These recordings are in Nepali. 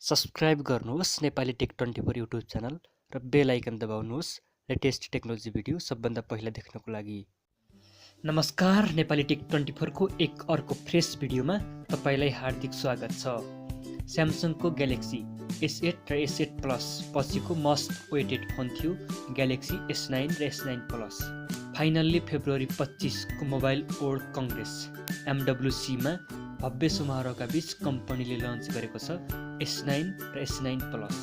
सब्स्क्राइब गर्नुहोस् नेपाली टेक 24 युट्युब च्यानल र बेल आइकन दबाउनुहोस् लेटेस्ट टेक्नोलोजी भिडियो सबभन्दा पहिला देख्नको लागि। नमस्कार, नेपाली टेक 24 को एक अर्को फ्रेश भिडियोमा तपाईलाई हार्दिक स्वागत छ। स्यामसङको ग्यालेक्सी S8 र S8 प्लस पछिको मोस्ट वेटेड फोन थियो ग्यालेक्सी S9 र S9 प्लस। फाइनल्ली फेब्रुअरी 25 को मोबाइल वर्ल्ड कङ्ग्रेस MWC मा भव्य समारोहका बीच कम्पनीले लन्च गरेको छ S9 र S9 प्लस।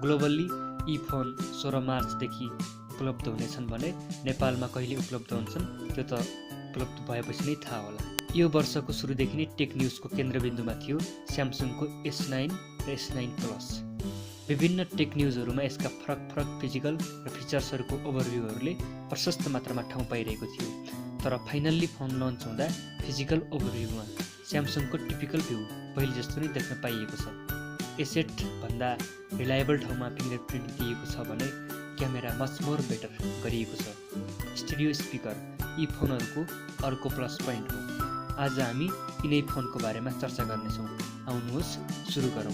ग्लोबल्ली यी फोन 16 मार्चदेखि उपलब्ध हुनेछन् भने नेपालमा कहिले उपलब्ध हुन्छन् त्यो त उपलब्ध भएपछि नै थाहा होला। यो वर्षको सुरुदेखि नै टेक न्युजको केन्द्रबिन्दुमा थियो स्यामसङको S9 र S9 प्लस। विभिन्न टेक न्युजहरूमा यसका फरक फिजिकल र फिचर्सहरूको ओभरभ्यूहरूले प्रशस्त मात्रामा ठाउँ पाइरहेको थियो। तर फाइनल्ली फोन लन्च हुँदा फिजिकल ओभरभ्यूमा स्यामसङको टिपिकल भ्यू पहिले जस्तो नै देख्न पाइएको छ। S8 भन्दा रिलायबल ठाउँमा फिङ्गरप्रिन्ट दिएको छ भने क्यामेरा मच मोर बेटर गरिएको छ। स्टुडियो स्पिकर यी फोनहरूको अर्को प्लस पोइन्ट हो। आज हामी यिनै फोनको बारेमा चर्चा गर्नेछौँ। आउनुहोस् सुरु गरौँ।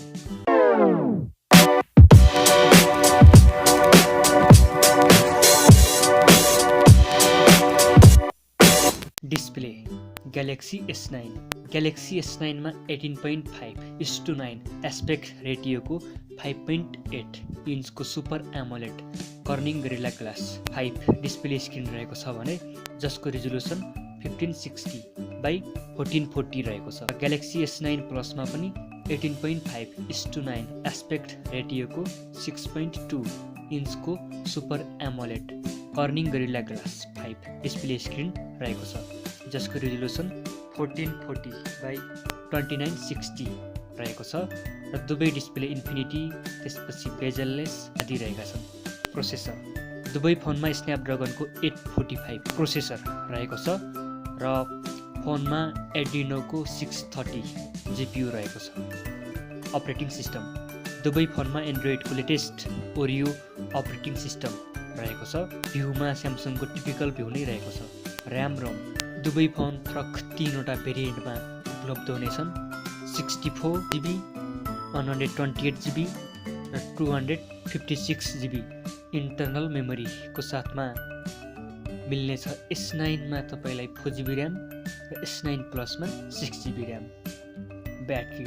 डिस्प्ले ग्यालेक्सी S9 मा 18.5:9 एस्पेक्ट रेटियोको 5.8 इन्चको super AMOLED Corning Gorilla glass 5 display screen रहेको छ भने जसको रिजोल्युसन 1560x1440 रहेको छ। ग्यालेक्सी S9 प्लसमा पनि 18.5:9 एस्पेक्ट रेटियोको 6.2 इन्चको super AMOLED Corning Gorilla glass 5 display screen रहेको छ जसको रिजोल्युसन 1440x2960 रहेको छ र दुवै डिस्प्ले इन्फिनिटी त्यसपछि बेजललेस आदि रहेका छन्। प्रोसेसर दुवै फोनमा स्न्यापड्रागनको 845 प्रोसेसर रहेको छ र फोनमा एड्रिनोको 630 GPU रहेको छ। अपरेटिङ सिस्टम दुवै फोनमा एन्ड्रोइडको लेटेस्ट ओरियो अपरेटिङ सिस्टम रहेको छ। भ्यूमा स्यामसङको टिपिकल भ्यू नै रहेको छ। ऱ्याम रोम दुवै फोन फरक 3वटा भेरिएन्टमा उपलब्ध हुनेछन्। 64GB 128GB र 256GB इन्टरनल मेमोरीको साथमा मिल्नेछ। S9 मा तपाईलाई 4GB ऱ्याम र S9 प्लसमा 6GB RAM. Battery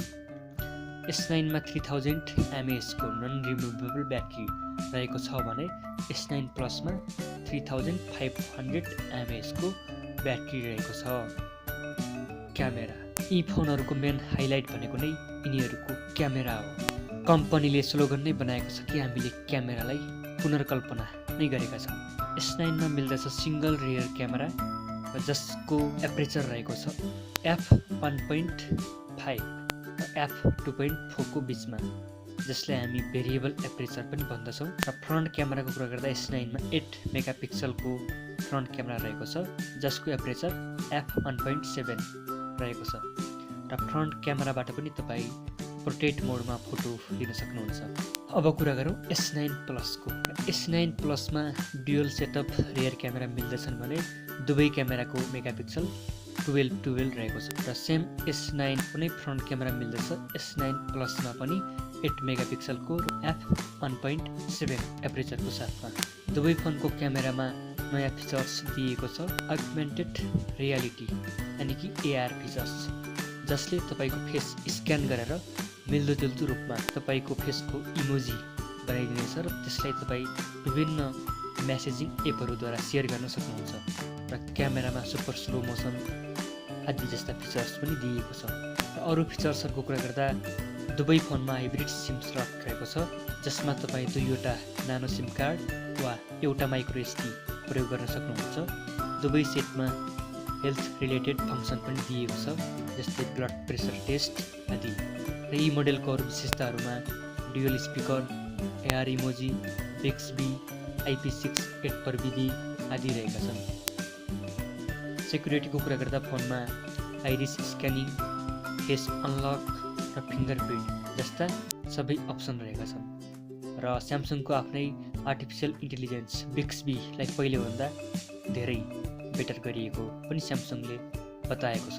S9 मा 3000 mAh को नन रिमुभेबल ब्याट्री रहेको छ भने S9 प्लसमा 3500 mAh को ब्याट्री रहेको छ। क्यामेरा यी फोनहरूको मेन हाइलाइट भनेको नै यिनीहरूको क्यामेरा हो। कम्पनीले स्लोगन नै बनाएको छ कि हामीले क्यामेरालाई पुनर्कल्पना नै गरेका छौँ। S9 मा मिल्दछ सिङ्गल रियर क्यामेरा जसको एपरेचर रहेको छ f1.5 र f2.4 को बिचमा, जसलाई हामी भेरिएबल एपरेचर पनि भन्दछौँ। र फ्रन्ट क्यामेराको कुरा गर्दा S9 मा 8 मेगापिक्सलको फ्रन्ट क्यामेरा रहेको छ जसको एपरेचर f1.7 रहेको छ र फ्रन्ट क्यामेराबाट पनि तपाईँ पोर्ट्रेट मोडमा फोटो लिन सक्नुहुन्छ। अब कुरा गरौँ S9 प्लसको। S9 प्लसमा ड्युअल सेटअप रियर क्यामेरा मिल्दछन् भने दुवै क्यामेराको मेगापिक्सल 12 रहेको छ र सेम S9 कुनै फ्रन्ट क्यामेरा मिल्दछ। S9 प्लसमा पनि 8 मेगापिक्सलको f1.7 एपरेचरको साथमा। दुवै फोनको क्यामेरामा नयाँ फिचर्स दिएको छ अगमेन्टेड रियालिटी यानि कि AR फिचर्स, जसले तपाईँको फेस स्क्यान गरेर मिल्दोजुल्दो रूपमा तपाईँको फेसको इमोजी बनाइदिनेछ र त्यसलाई तपाईँ विभिन्न मेसेजिङ एपहरूद्वारा सेयर गर्न सक्नुहुन्छ। र क्यामेरामा सुपर स्लो मोसन आदि जस्ता फिचर्स पनि दिएको छ। र अरू फिचर्सहरूको कुरा गर्दा दुवै फोनमा हाइब्रिड सिम स्लट रहेको छ जसमा तपाईँ 2वटा नानो सिम कार्ड वा एउटा माइक्रो SD प्रयोग गर्न सक्नुहुन्छ। दुवै सेटमा हेल्थ रिलेटेड फङ्सन पनि दिएको छ जस्तै ब्लड प्रेसर टेस्ट आदि। र यी मोडेलको अरू विशेषताहरूमा dual speaker, AR emoji, Bixby, IP68 प्रविधि आदि रहेका छन्। सेक्युरिटीको कुरा गर्दा फोनमा आइरिस स्क्यानिङ, फेस अनलक र फिङ्गरप्रिन्ट जस्ता सबै अप्सन रहेका छन्। र स्यामसङको आफ्नै आर्टिफिसियल इन्टेलिजेन्स बिक्सबीलाई पहिलेभन्दा धेरै बेटर गरिएको पनि स्यामसङले बताएको छ।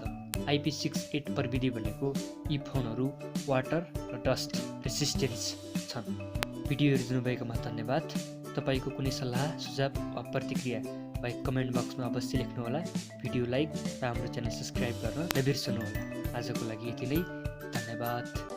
IP68 प्रविधि भनेको यी फोनहरू वाटर र डस्ट रेसिस्टेन्स छन्। भिडियो हेरिदिनुभएकोमा धन्यवाद। तपाईको कुनै सल्लाह सुझाव वा प्रतिक्रिया भए कमेन्ट बक्समा अवश्य लेख्नुहोला। भिडियो लाइक र हाम्रो च्यानल सब्स्क्राइब गर्न नबिर्सनुहोला। आजको लागि यति नै, धन्यवाद।